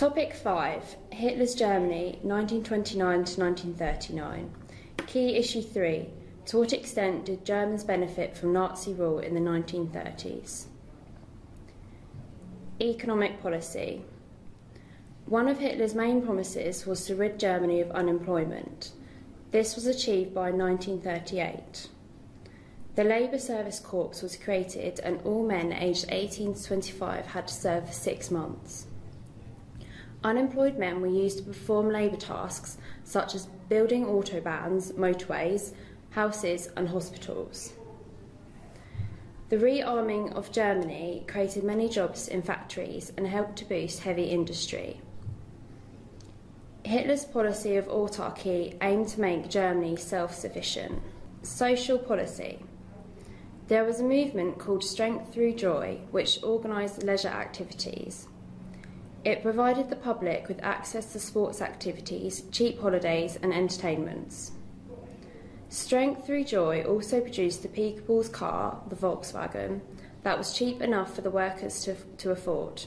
Topic 5. Hitler's Germany, 1929 to 1939. Key Issue 3. To what extent did Germans benefit from Nazi rule in the 1930s? Economic policy. One of Hitler's main promises was to rid Germany of unemployment. This was achieved by 1938. The Labour Service Corps was created and all men aged 18 to 25 had to serve for 6 months. Unemployed men were used to perform labour tasks such as building autobahns, motorways, houses and hospitals. The rearming of Germany created many jobs in factories and helped to boost heavy industry. Hitler's policy of autarky aimed to make Germany self-sufficient. Social policy. There was a movement called Strength Through Joy, which organised leisure activities. It provided the public with access to sports activities, cheap holidays and entertainments. Strength Through Joy also produced the people's car, the Volkswagen, that was cheap enough for the workers to afford.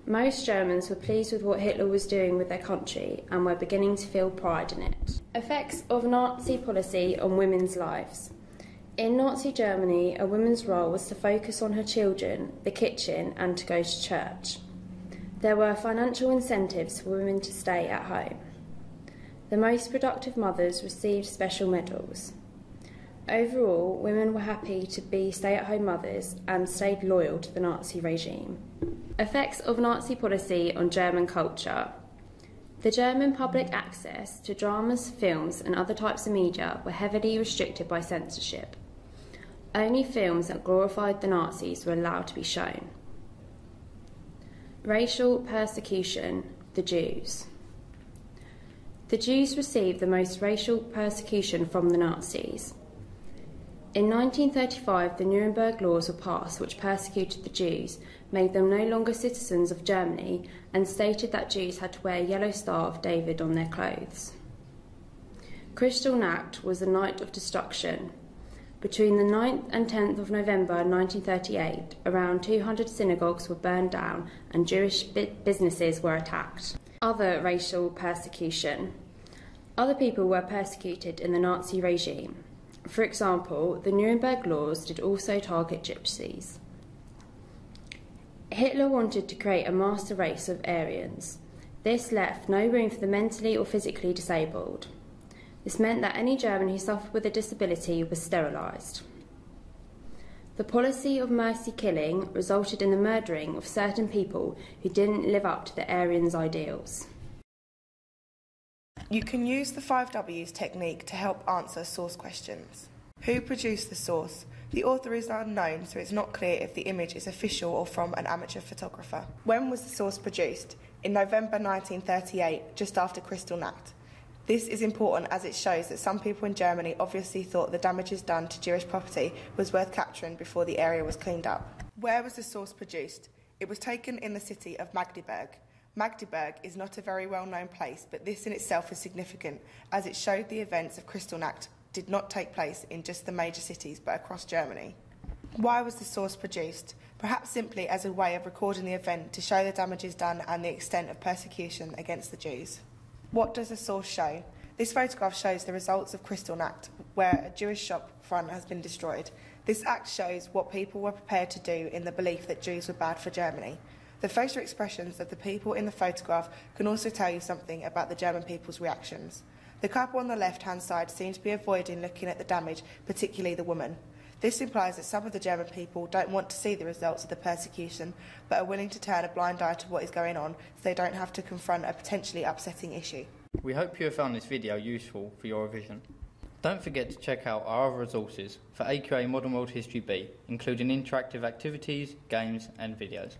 Most Germans were pleased with what Hitler was doing with their country and were beginning to feel pride in it. Effects of Nazi policy on women's lives. In Nazi Germany, a woman's role was to focus on her children, the kitchen, and to go to church. There were financial incentives for women to stay at home. The most productive mothers received special medals. Overall, women were happy to be stay-at-home mothers and stayed loyal to the Nazi regime. Effects of Nazi policy on German culture. The German public access to dramas, films and other types of media were heavily restricted by censorship. Only films that glorified the Nazis were allowed to be shown. Racial persecution, the Jews. The Jews received the most racial persecution from the Nazis. In 1935, the Nuremberg laws were passed which persecuted the Jews, made them no longer citizens of Germany, and stated that Jews had to wear a yellow Star of David on their clothes. Kristallnacht was the night of destruction. Between the 9th and 10th of November 1938, around 200 synagogues were burned down and Jewish businesses were attacked. Other racial persecution. Other people were persecuted in the Nazi regime. For example, the Nuremberg laws did also target gypsies. Hitler wanted to create a master race of Aryans. This left no room for the mentally or physically disabled. This meant that any German who suffered with a disability was sterilised. The policy of mercy killing resulted in the murdering of certain people who didn't live up to the Aryans' ideals. You can use the 5 W's technique to help answer source questions. Who produced the source? The author is unknown, so it's not clear if the image is official or from an amateur photographer. When was the source produced? In November 1938, just after Kristallnacht. This is important as it shows that some people in Germany obviously thought the damages done to Jewish property was worth capturing before the area was cleaned up. Where was the source produced? It was taken in the city of Magdeburg. Magdeburg is not a very well-known place, but this in itself is significant, as it showed the events of Kristallnacht did not take place in just the major cities, but across Germany. Why was the source produced? Perhaps simply as a way of recording the event to show the damages done and the extent of persecution against the Jews. What does the source show? This photograph shows the results of Kristallnacht, where a Jewish shop front has been destroyed. This act shows what people were prepared to do in the belief that Jews were bad for Germany. The facial expressions of the people in the photograph can also tell you something about the German people's reactions. The couple on the left-hand side seem to be avoiding looking at the damage, particularly the woman. This implies that some of the German people don't want to see the results of the persecution, but are willing to turn a blind eye to what is going on so they don't have to confront a potentially upsetting issue. We hope you have found this video useful for your revision. Don't forget to check out our other resources for AQA Modern World History B, including interactive activities, games and videos.